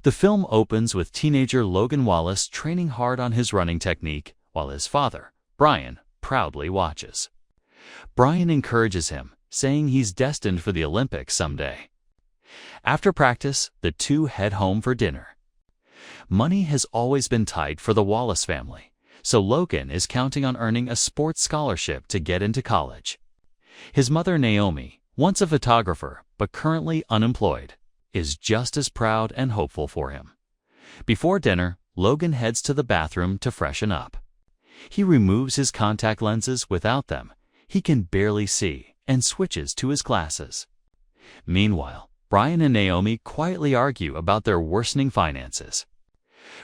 The film opens with teenager Logan Wallace training hard on his running technique while his father, Brian, proudly watches. Brian encourages him, saying he's destined for the Olympics someday. After practice, the two head home for dinner. Money has always been tight for the Wallace family, so Logan is counting on earning a sports scholarship to get into college. His mother, Naomi, once a photographer but currently unemployed, is just as proud and hopeful for him. Before dinner, Logan heads to the bathroom to freshen up. He removes his contact lenses. Without them, he can barely see, and switches to his glasses. Meanwhile, Brian and Naomi quietly argue about their worsening finances.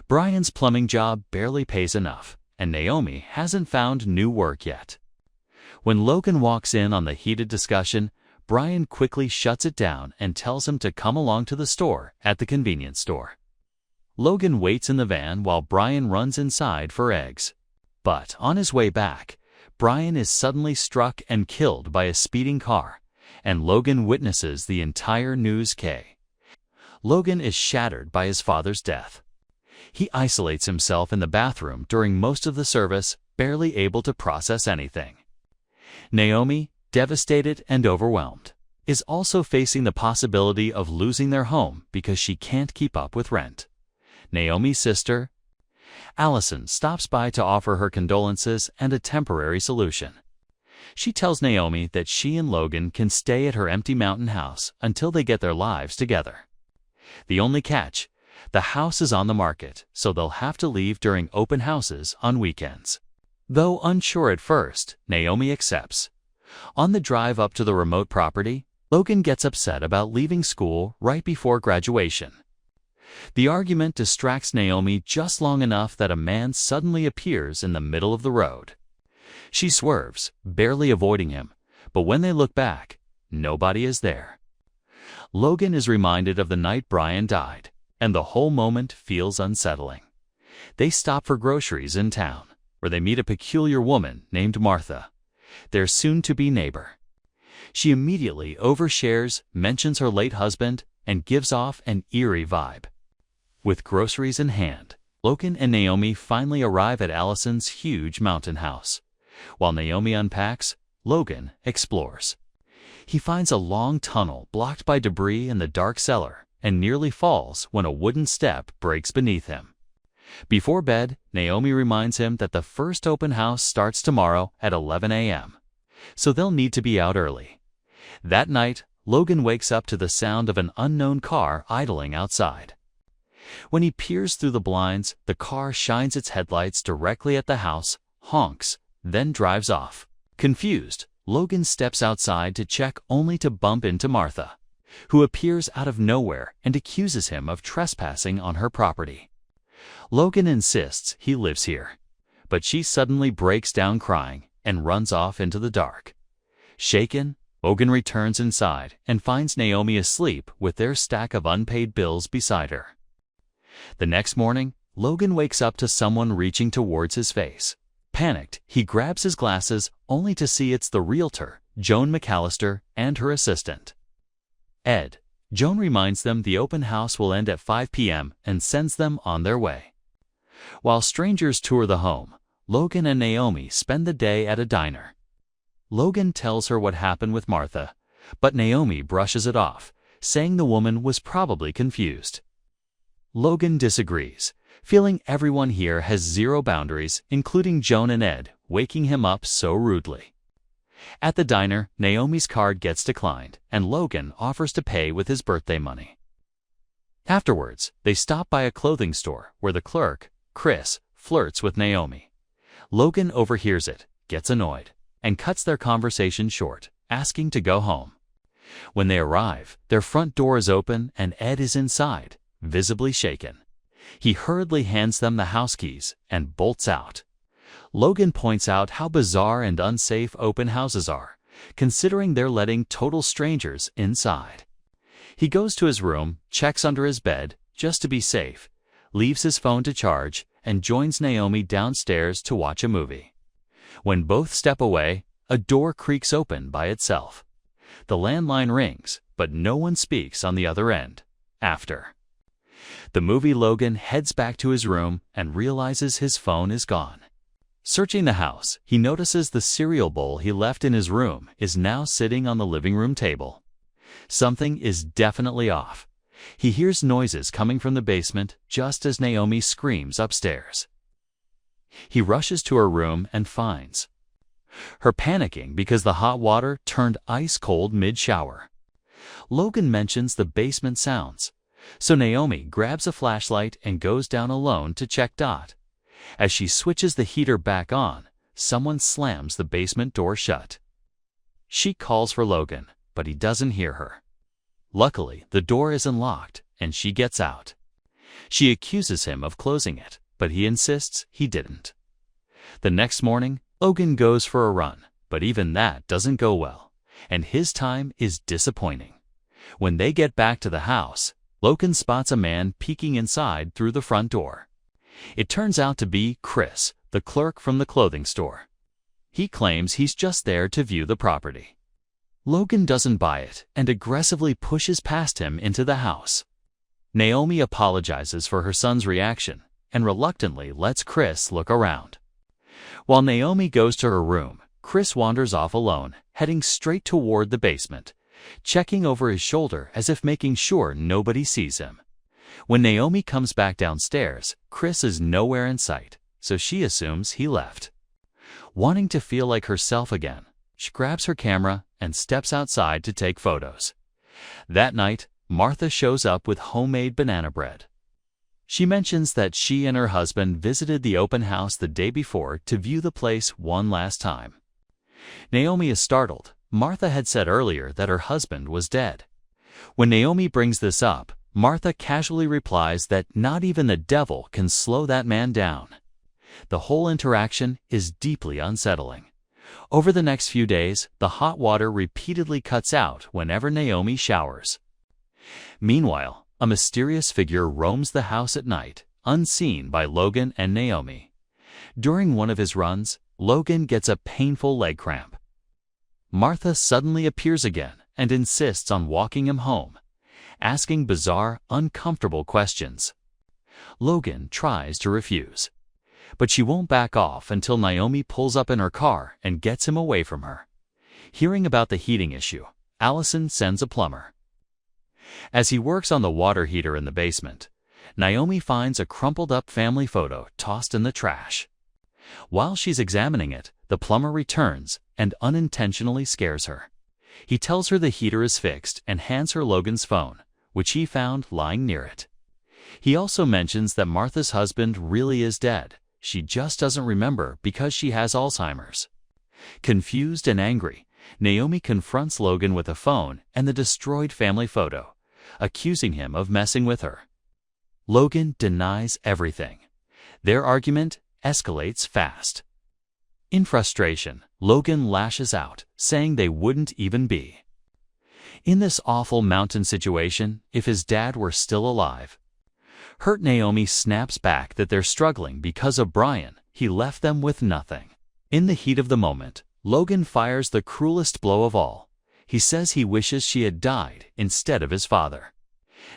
Brian's plumbing job barely pays enough, and Naomi hasn't found new work yet. When Logan walks in on the heated discussion, Brian quickly shuts it down and tells him to come along to the store at the convenience store. Logan waits in the van while Brian runs inside for eggs. But on his way back, Brian is suddenly struck and killed by a speeding car, and Logan witnesses the entire news. Logan is shattered by his father's death. He isolates himself in the bathroom during most of the service, barely able to process anything. Naomi, devastated and overwhelmed, is also facing the possibility of losing their home because she can't keep up with rent. Naomi's sister, Allison, stops by to offer her condolences and a temporary solution. She tells Naomi that she and Logan can stay at her empty mountain house until they get their lives together. The only catch: the house is on the market, so they'll have to leave during open houses on weekends. Though unsure at first, Naomi accepts. On the drive up to the remote property, Logan gets upset about leaving school right before graduation. The argument distracts Naomi just long enough that a man suddenly appears in the middle of the road. She swerves, barely avoiding him, but when they look back, nobody is there. Logan is reminded of the night Brian died, and the whole moment feels unsettling. They stop for groceries in town, where they meet a peculiar woman named Martha, their soon-to-be neighbor. She immediately overshares, mentions her late husband, and gives off an eerie vibe. With groceries in hand, Logan and Naomi finally arrive at Allison's huge mountain house. While Naomi unpacks, Logan explores. He finds a long tunnel blocked by debris in the dark cellar and nearly falls when a wooden step breaks beneath him. Before bed, Naomi reminds him that the first open house starts tomorrow at 11 a.m., so they'll need to be out early. That night, Logan wakes up to the sound of an unknown car idling outside. When he peers through the blinds, the car shines its headlights directly at the house, honks, then drives off. Confused, Logan steps outside to check only to bump into Martha, who appears out of nowhere and accuses him of trespassing on her property. Logan insists he lives here, but she suddenly breaks down crying and runs off into the dark. Shaken, Logan returns inside and finds Naomi asleep with their stack of unpaid bills beside her. The next morning, Logan wakes up to someone reaching towards his face. Panicked, he grabs his glasses only to see it's the realtor, Joan McAllister, and her assistant, Ed. Joan reminds them the open house will end at 5 p.m. and sends them on their way. While strangers tour the home, Logan and Naomi spend the day at a diner. Logan tells her what happened with Martha, but Naomi brushes it off, saying the woman was probably confused. Logan disagrees, feeling everyone here has zero boundaries, including Joan and Ed, waking him up so rudely. At the diner, Naomi's card gets declined, and Logan offers to pay with his birthday money. Afterwards, they stop by a clothing store where the clerk, Chris, flirts with Naomi. Logan overhears it, gets annoyed, and cuts their conversation short, asking to go home. When they arrive, their front door is open and Ed is inside, visibly shaken. He hurriedly hands them the house keys and bolts out. Logan points out how bizarre and unsafe open houses are, considering they're letting total strangers inside. He goes to his room, checks under his bed, just to be safe, leaves his phone to charge, and joins Naomi downstairs to watch a movie. When both step away, a door creaks open by itself. The landline rings, but no one speaks on the other end. After. The movie Logan heads back to his room and realizes his phone is gone. Searching the house, he notices the cereal bowl he left in his room is now sitting on the living room table. Something is definitely off. He hears noises coming from the basement just as Naomi screams upstairs. He rushes to her room and finds her panicking because the hot water turned ice cold mid-shower. Logan mentions the basement sounds, so Naomi grabs a flashlight and goes down alone to check Dot. As she switches the heater back on, someone slams the basement door shut. She calls for Logan, but he doesn't hear her. Luckily, the door isn't locked, and she gets out. She accuses him of closing it, but he insists he didn't. The next morning, Logan goes for a run, but even that doesn't go well, and his time is disappointing. When they get back to the house, Logan spots a man peeking inside through the front door. It turns out to be Chris, the clerk from the clothing store. He claims he's just there to view the property. Logan doesn't buy it and aggressively pushes past him into the house. Naomi apologizes for her son's reaction and reluctantly lets Chris look around. While Naomi goes to her room, Chris wanders off alone, heading straight toward the basement, checking over his shoulder as if making sure nobody sees him. When Naomi comes back downstairs, Chris is nowhere in sight, so she assumes he left. Wanting to feel like herself again, she grabs her camera and steps outside to take photos. That night, Martha shows up with homemade banana bread. She mentions that she and her husband visited the open house the day before to view the place one last time. Naomi is startled. Martha had said earlier that her husband was dead. When Naomi brings this up, Martha casually replies that not even the devil can slow that man down. The whole interaction is deeply unsettling. Over the next few days, the hot water repeatedly cuts out whenever Naomi showers. Meanwhile, a mysterious figure roams the house at night, unseen by Logan and Naomi. During one of his runs, Logan gets a painful leg cramp. Martha suddenly appears again and insists on walking him home, asking bizarre, uncomfortable questions. Logan tries to refuse, but she won't back off until Naomi pulls up in her car and gets him away from her. Hearing about the heating issue, Allison sends a plumber. As he works on the water heater in the basement, Naomi finds a crumpled-up family photo tossed in the trash. While she's examining it, the plumber returns and unintentionally scares her. He tells her the heater is fixed and hands her Logan's phone, which he found lying near it. He also mentions that Martha's husband really is dead. She just doesn't remember because she has Alzheimer's. Confused and angry, Naomi confronts Logan with a phone and the destroyed family photo, accusing him of messing with her. Logan denies everything. Their argument escalates fast. In frustration, Logan lashes out, saying they wouldn't even be. In this awful mountain situation, if his dad were still alive. Hurt Naomi snaps back that they're struggling because of Brian. He left them with nothing. In the heat of the moment, Logan fires the cruelest blow of all. He says he wishes she had died instead of his father.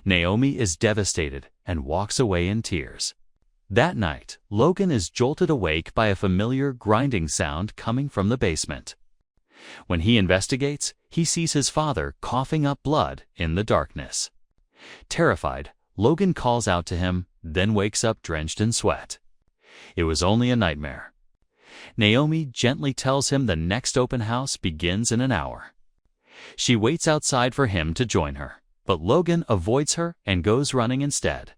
Naomi is devastated and walks away in tears. That night, Logan is jolted awake by a familiar grinding sound coming from the basement. When he investigates, he sees his father coughing up blood in the darkness. Terrified, Logan calls out to him, then wakes up drenched in sweat. It was only a nightmare. Naomi gently tells him the next open house begins in an hour. She waits outside for him to join her, but Logan avoids her and goes running instead.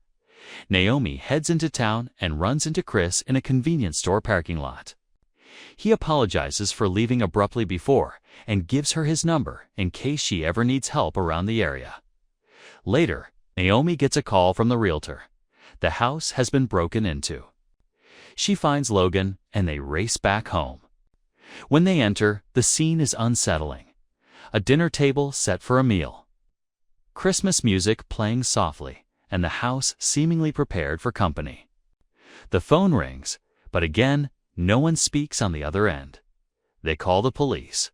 Naomi heads into town and runs into Chris in a convenience store parking lot. He apologizes for leaving abruptly before and gives her his number in case she ever needs help around the area. Later, Naomi gets a call from the realtor. The house has been broken into. She finds Logan and they race back home. When they enter, the scene is unsettling. A dinner table set for a meal. Christmas music playing softly, and the house seemingly prepared for company. The phone rings, but again, no one speaks on the other end. They call the police.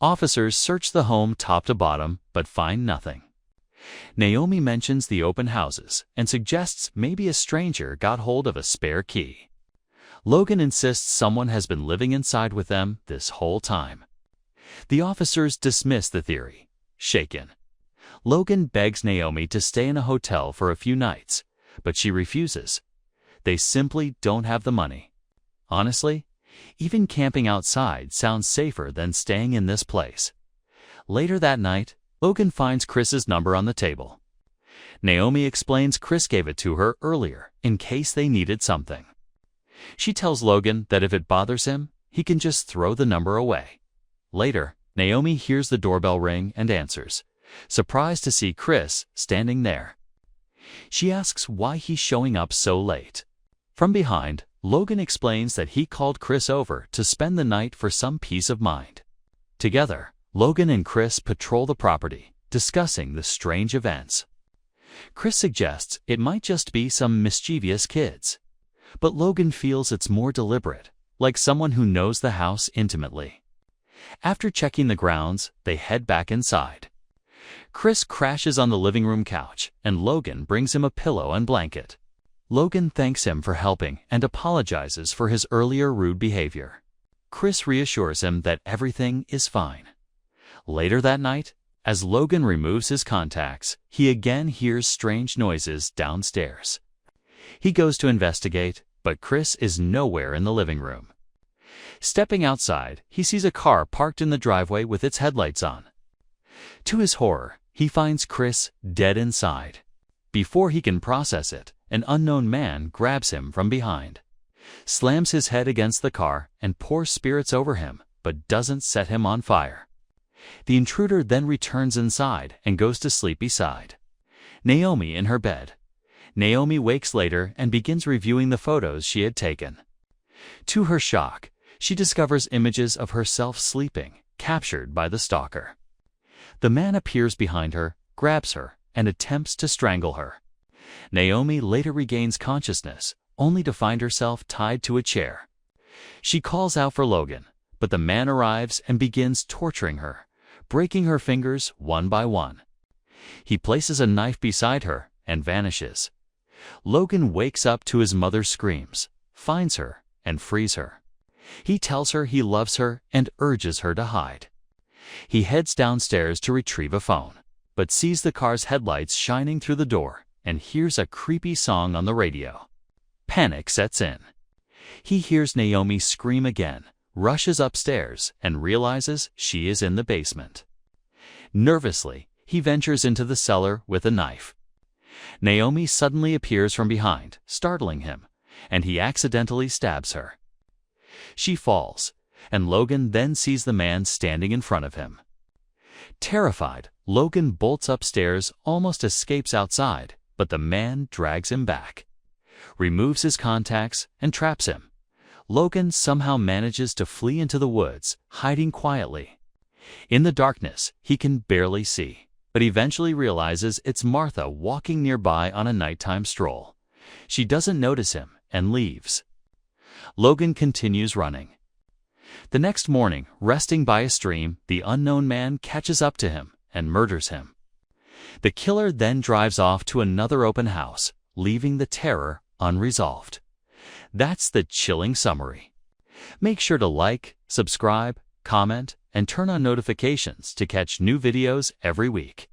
Officers search the home top to bottom, but find nothing. Naomi mentions the open houses and suggests maybe a stranger got hold of a spare key. Logan insists someone has been living inside with them this whole time. The officers dismiss the theory, shaken. Logan begs Naomi to stay in a hotel for a few nights, but she refuses. They simply don't have the money. Honestly, even camping outside sounds safer than staying in this place. Later that night, Logan finds Chris's number on the table. Naomi explains Chris gave it to her earlier in case they needed something. She tells Logan that if it bothers him, he can just throw the number away. Later, Naomi hears the doorbell ring and answers, surprised to see Chris standing there. She asks why he's showing up so late. From behind, Logan explains that he called Chris over to spend the night for some peace of mind. Together, Logan and Chris patrol the property, discussing the strange events. Chris suggests it might just be some mischievous kids, but Logan feels it's more deliberate, like someone who knows the house intimately. After checking the grounds, they head back inside. Chris crashes on the living room couch, and Logan brings him a pillow and blanket. Logan thanks him for helping and apologizes for his earlier rude behavior. Chris reassures him that everything is fine. Later that night, as Logan removes his contacts, he again hears strange noises downstairs. He goes to investigate, but Chris is nowhere in the living room. Stepping outside, he sees a car parked in the driveway with its headlights on. To his horror, he finds Chris dead inside. Before he can process it, an unknown man grabs him from behind, slams his head against the car, and pours spirits over him, but doesn't set him on fire. The intruder then returns inside and goes to sleep beside Naomi in her bed. Naomi wakes later and begins reviewing the photos she had taken. To her shock, she discovers images of herself sleeping, captured by the stalker. The man appears behind her, grabs her, and attempts to strangle her. Naomi later regains consciousness, only to find herself tied to a chair. She calls out for Logan, but the man arrives and begins torturing her, breaking her fingers one by one. He places a knife beside her and vanishes. Logan wakes up to his mother's screams, finds her, and frees her. He tells her he loves her and urges her to hide. He heads downstairs to retrieve a phone, but sees the car's headlights shining through the door and hears a creepy song on the radio. Panic sets in. He hears Naomi scream again, rushes upstairs, and realizes she is in the basement. Nervously, he ventures into the cellar with a knife. Naomi suddenly appears from behind, startling him, and he accidentally stabs her. She falls, and Logan then sees the man standing in front of him. Terrified, Logan bolts upstairs, almost escapes outside, but the man drags him back, removes his contacts, and traps him. Logan somehow manages to flee into the woods, hiding quietly. In the darkness, he can barely see, but eventually realizes it's Martha walking nearby on a nighttime stroll. She doesn't notice him and leaves. Logan continues running. The next morning, resting by a stream, the unknown man catches up to him and murders him. The killer then drives off to another open house, leaving the terror unresolved. That's the chilling summary. Make sure to like, subscribe, comment, and turn on notifications to catch new videos every week.